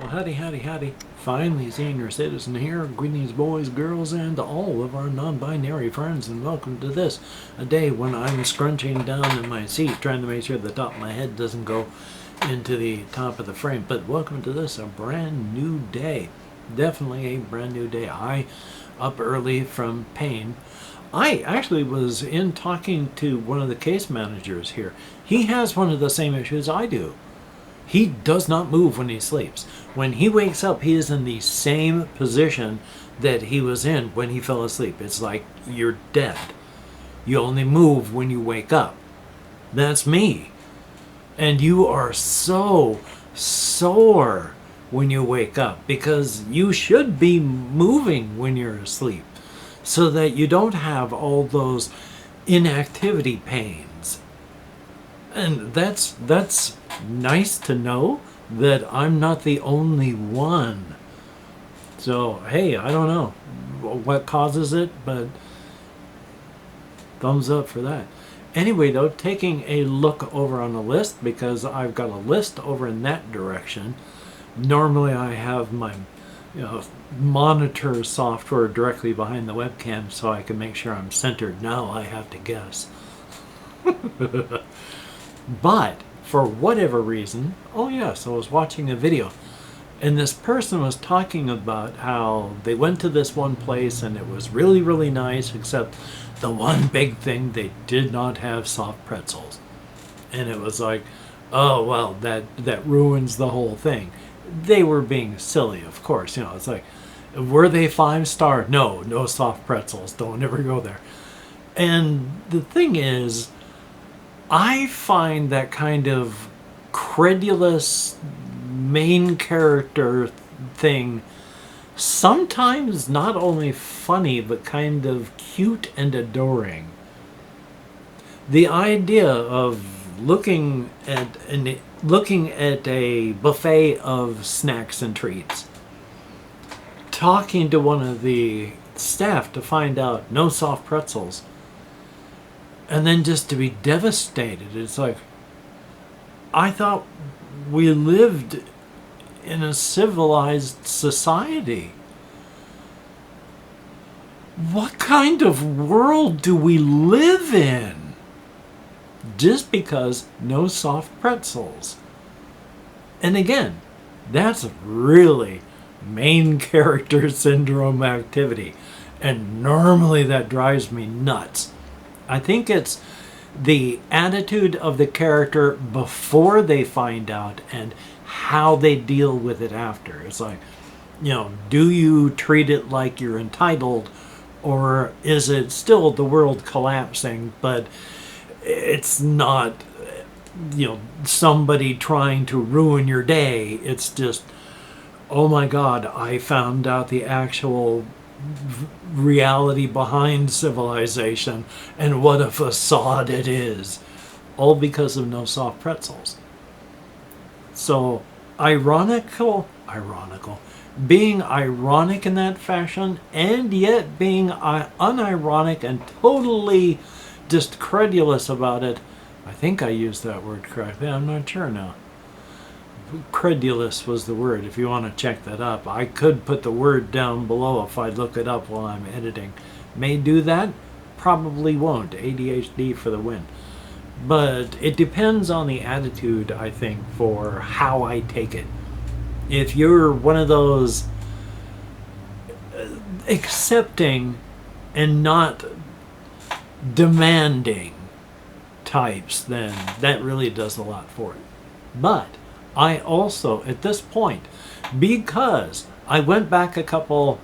Well, howdy, howdy, howdy. Finally, senior citizen here. Greetings, boys, girls, and all of our non-binary friends, and welcome to this, a day when I'm scrunching down in my seat, trying to make sure the top of my head doesn't go into the top of the frame. But welcome to this, a brand new day. Definitely a brand new day. I up early from pain. I actually was in talking to one of the case managers here. He has one of the same issues I do. He does not move when he sleeps. When he wakes up, he is in the same position that he was in when he fell asleep. It's like you're dead. You only move when you wake up. That's me. And you are so sore when you wake up because you should be moving when you're asleep so that you don't have all those inactivity pains. And that's nice to know that I'm not the only one. So, hey, I don't know what causes it, but thumbs up for that. Anyway, though, taking a look over on the list, because I've got a list over in that direction. Normally I have my monitor software directly behind the webcam so I can make sure I'm centered. Now I have to guess. But for whatever reason, oh yes, I was watching a video and this person was talking about how they went to this one place and it was really, really nice, except the one big thing, they did not have soft pretzels. And it was like, oh, well, that ruins the whole thing. They were being silly, of course. It's like, were they 5-star? No soft pretzels. Don't ever go there. And the thing is, I find that kind of credulous main character thing sometimes not only funny, but kind of cute and adoring. The idea of looking at a buffet of snacks and treats, talking to one of the staff to find out no soft pretzels, and then just to be devastated. It's like, I thought we lived in a civilized society. What kind of world do we live in? Just because no soft pretzels. And again, that's really main character syndrome activity. And normally that drives me nuts. I think it's the attitude of the character before they find out and how they deal with it after. It's like, do you treat it like you're entitled, or is it still the world collapsing, but it's not, somebody trying to ruin your day. It's just, oh my God, I found out the actual reality behind civilization and what a facade it is, all because of no soft pretzels. So being ironic in that fashion, and yet being unironic and totally just credulous about it. I think I used that word correctly. I'm not sure now. Credulous was the word, if you want to check that up. I could put the word down below if I look it up while I'm editing. May do that, probably won't. ADHD for the win. But it depends on the attitude, I think, for how I take it. If you're one of those accepting and not demanding types, then that really does a lot for it. But I also, at this point, because I went back a couple,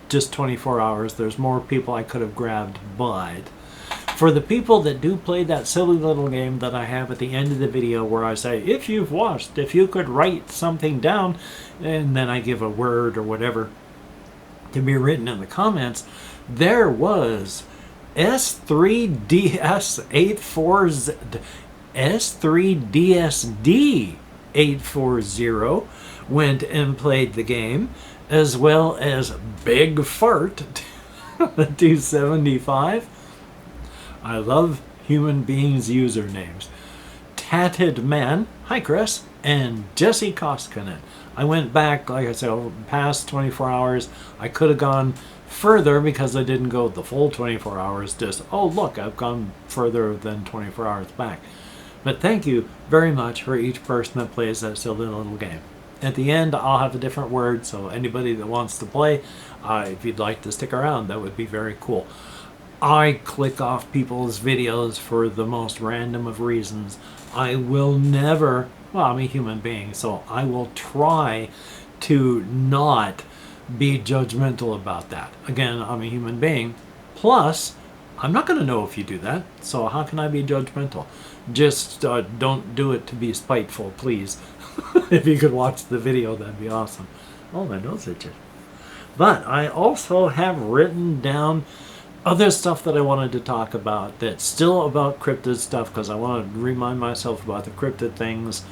just 24 hours, there's more people I could have grabbed, but for the people that do play that silly little game that I have at the end of the video where I say, if you've watched, if you could write something down, and then I give a word or whatever to be written in the comments, there was S3DSD 840 went and played the game, as well as Big Fart 275. I love human beings' usernames. Tatted Man, hi Chris, and Jesse Koskinen. I went back, like I said, over the past 24 hours. I could have gone further because I didn't go the full 24 hours. Just, oh, look, I've gone further than 24 hours back. But thank you very much for each person that plays that silly little game. At the end, I'll have a different word, so anybody that wants to play, if you'd like to stick around, that would be very cool. I click off people's videos for the most random of reasons. I will never, well, I'm a human being, so I will try to not be judgmental about that. Again, I'm a human being. Plus, I'm not going to know if you do that, so how can I be judgmental? Just don't do it to be spiteful, please. If you could watch the video, that'd be awesome. Oh, my nose itches. But I also have written down other stuff that I wanted to talk about that's still about cryptid stuff, because I want to remind myself about the cryptid things.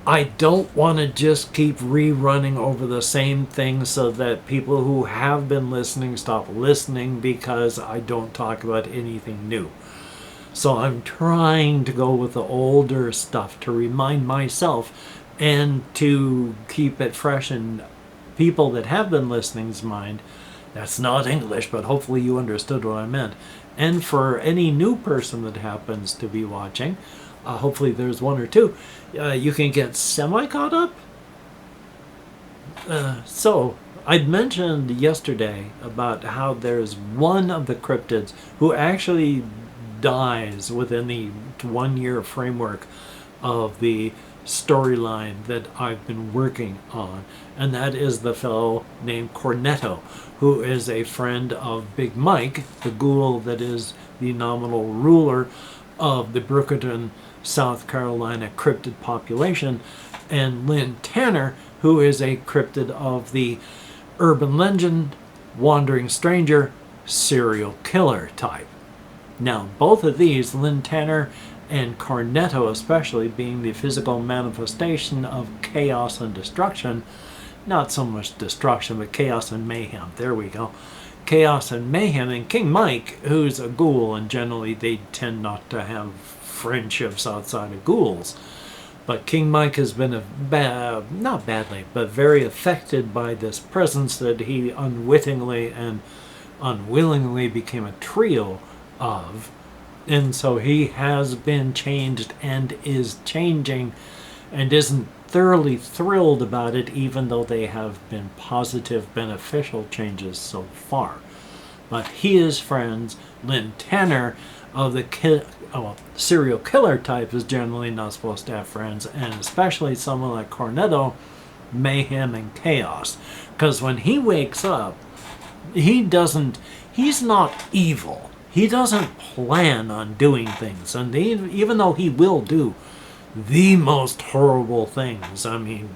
I don't want to just keep rerunning over the same thing so that people who have been listening stop listening because I don't talk about anything new. So I'm trying to go with the older stuff to remind myself and to keep it fresh in people that have been listening's mind. That's not English, but hopefully you understood what I meant. And for any new person that happens to be watching, hopefully there's one or two, you can get semi-caught up. So, I'd mentioned yesterday about how there's one of the cryptids who actually dies within the 1 year framework of the storyline that I've been working on, and that is the fellow named Cornetto, who is a friend of Big Mike, the ghoul that is the nominal ruler of the Brookerton, South Carolina cryptid population, and Lynn Tanner, who is a cryptid of the urban legend, wandering stranger, serial killer type. Now, both of these, Lynn Tanner and Cornetto especially, being the physical manifestation of chaos and destruction, not so much destruction, but chaos and mayhem. There we go. Chaos and mayhem. And King Mike, who's a ghoul, and generally they tend not to have friendships outside of ghouls. But King Mike has been not badly, but very affected by this presence that he unwittingly and unwillingly became a trio of. And so he has been changed and is changing and isn't thoroughly thrilled about it, even though they have been positive, beneficial changes so far. But he is friends. Lynn Tanner of the serial killer type is generally not supposed to have friends, and especially someone like Cornetto, mayhem and chaos. Because when he wakes up, he's not evil. He doesn't plan on doing things, and even though he will do the most horrible things, I mean,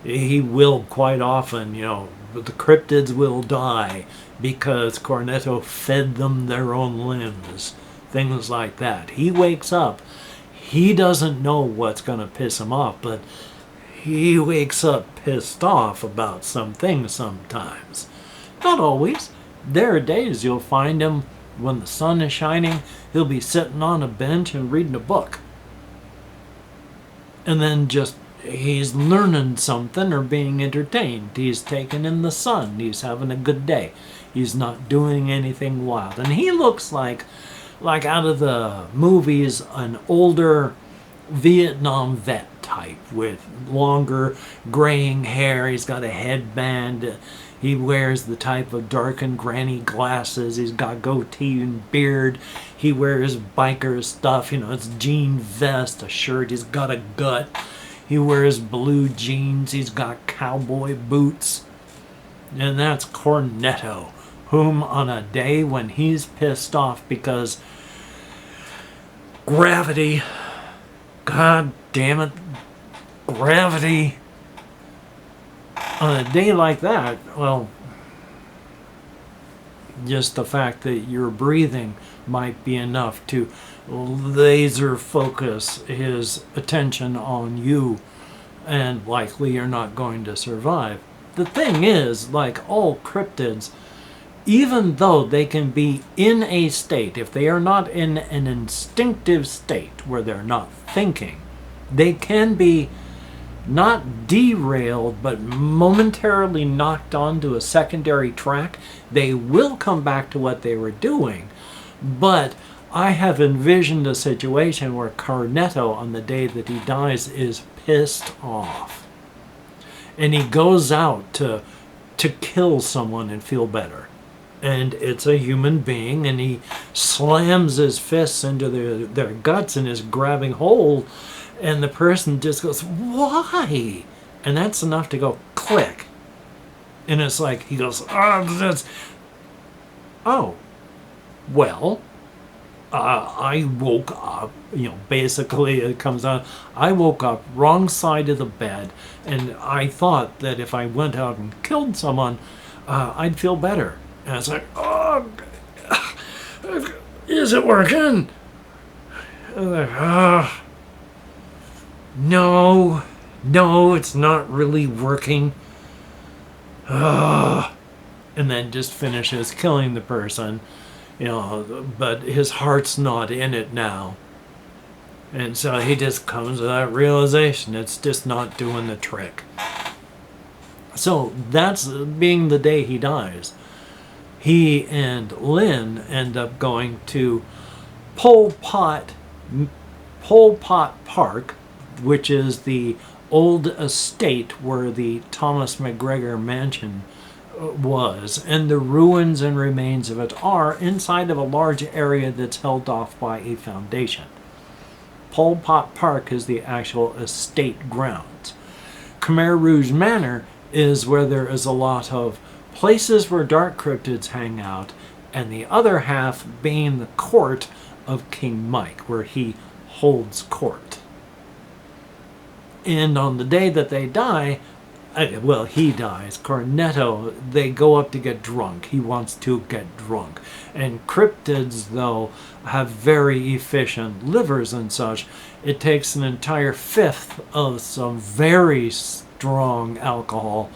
he will quite often, the cryptids will die because Cornetto fed them their own limbs, things like that. He wakes up, he doesn't know what's going to piss him off, but he wakes up pissed off about some things sometimes. Not always. There are days you'll find him, when the sun is shining, he'll be sitting on a bench and reading a book. And then he's learning something or being entertained. He's taking in the sun. He's having a good day. He's not doing anything wild. And he looks like out of the movies, an older Vietnam vet type with longer graying hair. He's got a headband. He wears the type of darkened granny glasses. He's got goatee and beard. He wears biker stuff. It's jean vest, a shirt. He's got a gut. He wears blue jeans. He's got cowboy boots. And that's Cornetto, whom on a day when he's pissed off because gravity, god damn it, gravity, on a day like that, well, just the fact that you're breathing might be enough to laser focus his attention on you, and likely you're not going to survive. The thing is, like all cryptids, even though they can be in a state, if they are not in an instinctive state where they're not thinking, They can be not derailed, but momentarily knocked onto a secondary track. They will come back to what they were doing. But I have envisioned a situation where Cornetto, on the day that he dies, is pissed off. And he goes out to kill someone and feel better. And it's a human being, and he slams his fists into their guts and is grabbing hold. And the person just goes, why? And that's enough to go click. And it's like, he goes, well, I woke up, basically it comes out, I woke up wrong side of the bed, and I thought that if I went out and killed someone, I'd feel better. And it's like, is it working? And like, no, it's not really working. And then just finishes killing the person, but his heart's not in it now. And so he just comes to that realization it's just not doing the trick. So that's being the day he dies. He and Lynn end up going to Pol Pot Park, which is the old estate where the Thomas McGregor mansion was, and the ruins and remains of it are inside of a large area that's held off by a foundation. Pol Pot Park is the actual estate grounds. Khmer Rouge Manor is where there is a lot of places where dark cryptids hang out, and the other half being the court of King Mike, where he holds court. And on the day that they die, he dies, Cornetto, they go up to get drunk. He wants to get drunk. And cryptids, though, have very efficient livers and such. It takes an entire fifth of some very strong alcohol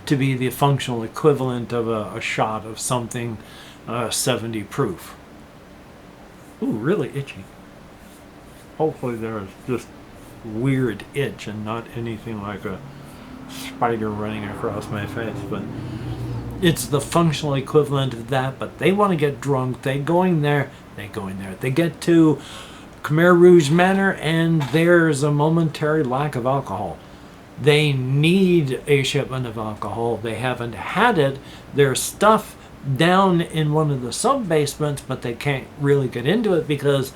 to be the functional equivalent of a shot of something 70 proof. Ooh, really itchy. Hopefully there's just weird itch and not anything like a spider running across my face, but it's the functional equivalent of that. But they want to get drunk. They go in there. They get to Khmer Rouge Manor, and there's a momentary lack of alcohol. They need a shipment of alcohol. They haven't had it. There's stuff down in one of the sub-basements, but they can't really get into it because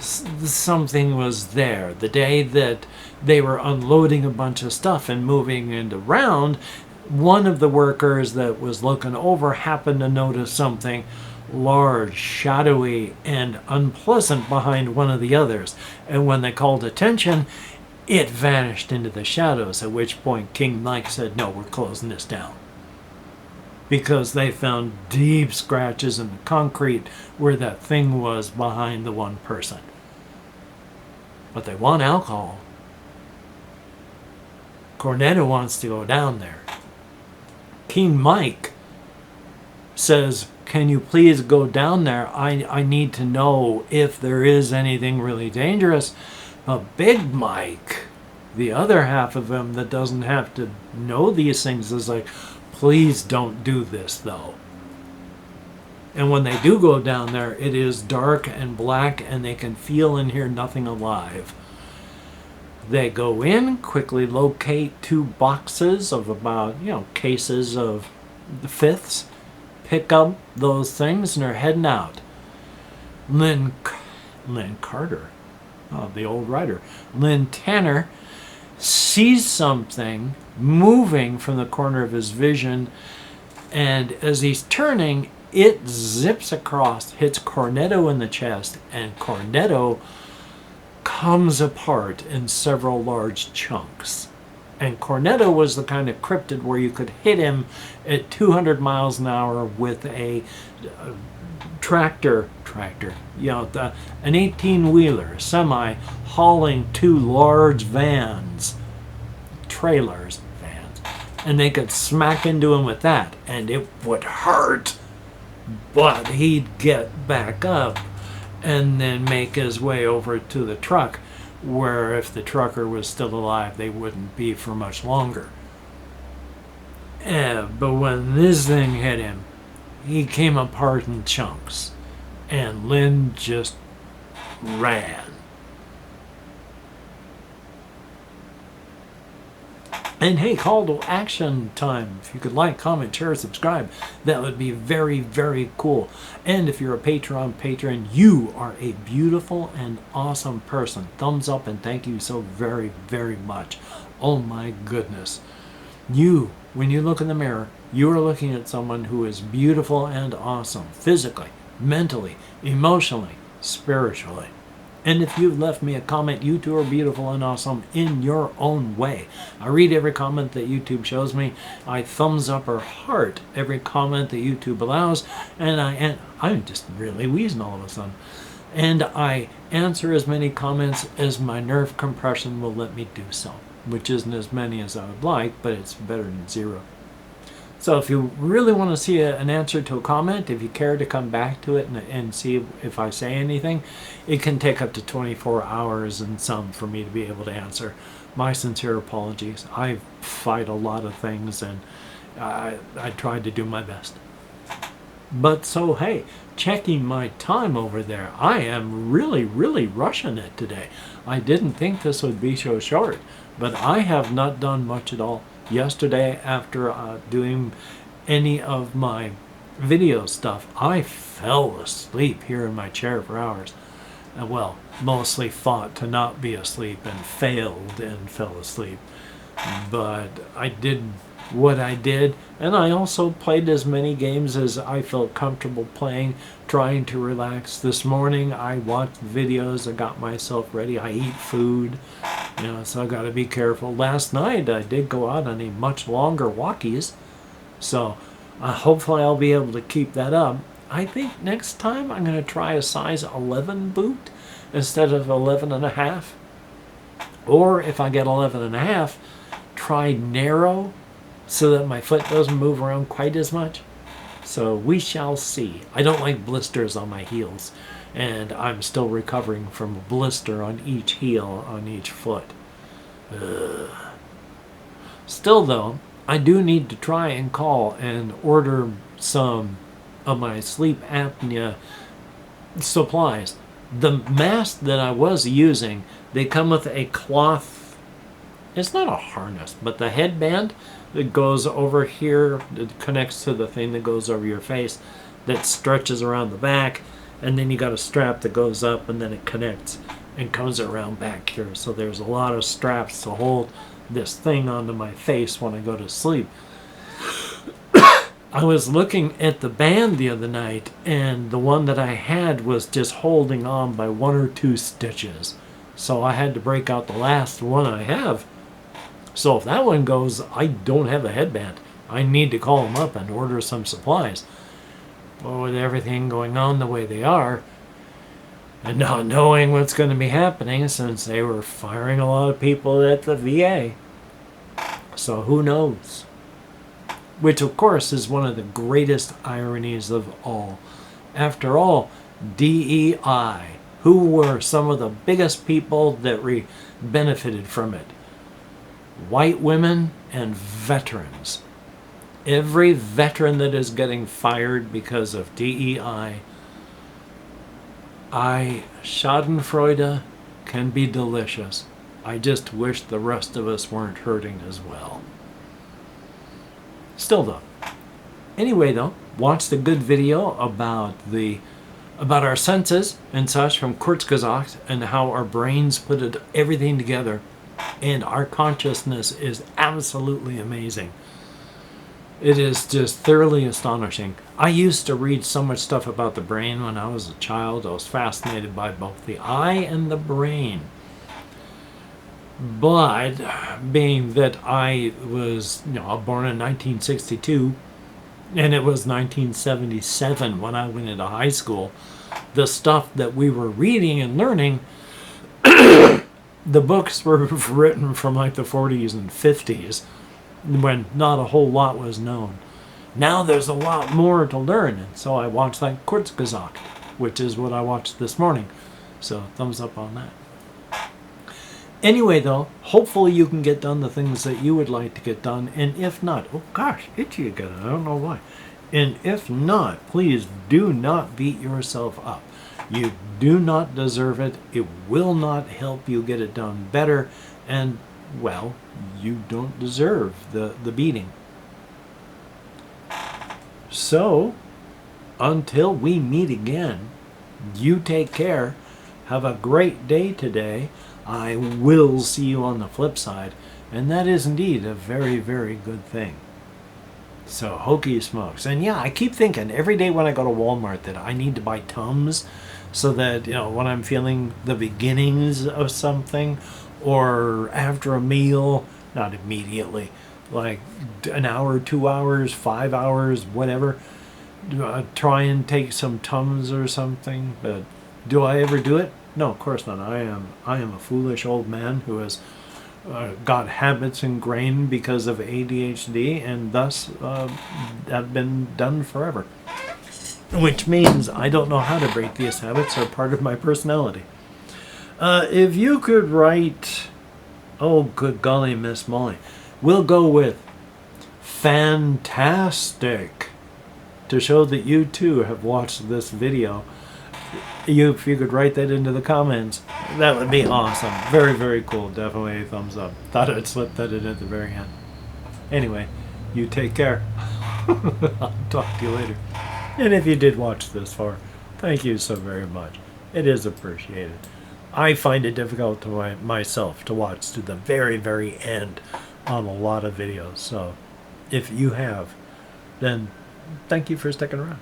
something was there. The day that they were unloading a bunch of stuff and moving it around, one of the workers that was looking over happened to notice something large, shadowy, and unpleasant behind one of the others. And when they called attention, it vanished into the shadows, at which point King Mike said, no, we're closing this down. Because they found deep scratches in the concrete where that thing was behind the one person. But they want alcohol. Cornetto wants to go down there. King Mike says, can you please go down there? I need to know if there is anything really dangerous. But Big Mike, the other half of him that doesn't have to know these things, is like, please don't do this though. And when they do go down there, it is dark and black, and they can feel and hear nothing alive. They go in, quickly locate 2 boxes of about, cases of the fifths, pick up those things, and are heading out. Lynn Carter, the old writer, Lynn Tanner, sees something moving from the corner of his vision, and as he's turning, it zips across, hits Cornetto in the chest, and Cornetto comes apart in several large chunks. And Cornetto was the kind of cryptid where you could hit him at 200 miles an hour with a tractor, an 18-wheeler, semi, hauling 2 large vans, vans, and they could smack into him with that, and it would hurt, but he'd get back up and then make his way over to the truck. where if the trucker was still alive, they wouldn't be for much longer. But when this thing hit him, he came apart in chunks, and Lynn just ran. And hey, call to action time. If you could like, comment, share, subscribe, that would be very, very cool. And if you're a Patreon patron, you are a beautiful and awesome person. Thumbs up and thank you so very, very much. Oh my goodness. You, when you look in the mirror, you are looking at someone who is beautiful and awesome, physically, mentally, emotionally, spiritually. And if you've left me a comment, you too are beautiful and awesome in your own way. I read every comment that YouTube shows me. I thumbs up or heart every comment that YouTube allows. And I'm just really wheezing all of a sudden. And I answer as many comments as my nerve compression will let me do so. Which isn't as many as I would like, but it's better than zero. So if you really want to see an answer to a comment, if you care to come back to it and see if I say anything, it can take up to 24 hours and some for me to be able to answer. My sincere apologies. I fight a lot of things, and I tried to do my best. But so, hey, checking my time over there, I am really, really rushing it today. I didn't think this would be so short, but I have not done much at all. Yesterday, after doing any of my video stuff, I fell asleep here in my chair for hours. Well, mostly fought to not be asleep and failed and fell asleep. But I did what I did, and I also played as many games as I felt comfortable playing, trying to relax. This morning I watched videos, I got myself ready, I eat food, so I got to be careful. Last night I did go out on a much longer walkies, so hopefully I'll be able to keep that up. I think next time I'm going to try a size 11 boot instead of 11 and a half, or if I get 11 and a half, try narrow so that my foot doesn't move around quite as much. So we shall see. I don't like blisters on my heels, and I'm still recovering from a blister on each heel on each foot. Ugh. Still though, I do need to try and call and order some of my sleep apnea supplies. The mask that I was using, they come with a cloth, it's not a harness, but the headband that goes over here, it connects to the thing that goes over your face, that stretches around the back, and then you got a strap that goes up, and then it connects and comes around back here. So there's a lot of straps to hold this thing onto my face when I go to sleep. I was looking at the band the other night, and the one that I had was just holding on by 1 or 2 stitches. So I had to break out the last one I have. So if that one goes, I don't have a headband. I need to call them up and order some supplies. But with everything going on the way they are, and not knowing what's going to be happening, since they were firing a lot of people at the VA. So who knows? Which of course is one of the greatest ironies of all. After all, DEI, who were some of the biggest people that benefited from it? White women and veterans. Every veteran that is getting fired because of DEI, Schadenfreude can be delicious. I just wish the rest of us weren't hurting as well. Still though. Anyway though, watched a good video about our senses and such from Kurzgesagt, and how our brains put everything together. And our consciousness is absolutely amazing. It is just thoroughly astonishing. I used to read so much stuff about the brain when I was a child. I was fascinated by both the eye and the brain. But being that I was born in 1962, and it was 1977 when I went into high school, the stuff that we were reading and learning, the books were written from like the 40s and 50s, when not a whole lot was known. Now there's a lot more to learn, and so I watched like Kurzgesagt, which is what I watched this morning. So thumbs up on that. Anyway, though, hopefully you can get done the things that you would like to get done. And if not, oh gosh, itchy again. I don't know why. And if not, please do not beat yourself up. You do not deserve it. It will not help you get it done better. And, well, you don't deserve the beating. So, until we meet again, you take care. Have a great day today. I will see you on the flip side. And that is indeed a very, very good thing. So, hokey smokes. And yeah, I keep thinking every day when I go to Walmart that I need to buy Tums so that, when I'm feeling the beginnings of something or after a meal, not immediately, like an hour, 2 hours, 5 hours, whatever, try and take some Tums or something. But do I ever do it? No, of course not. I am a foolish old man who has got habits ingrained because of ADHD, and thus have been done forever. Which means I don't know how to break these habits. They're part of my personality. If you could write, oh good golly, Miss Molly, we'll go with fantastic to show that you too have watched this video. If you could write that into the comments, that would be awesome. Very, very cool. Definitely a thumbs up. Thought I'd slip that in at the very end. Anyway, you take care. I'll talk to you later. And if you did watch this far, thank you so very much. It is appreciated. I find it difficult to myself to watch to the very, very end on a lot of videos. So if you have, then thank you for sticking around.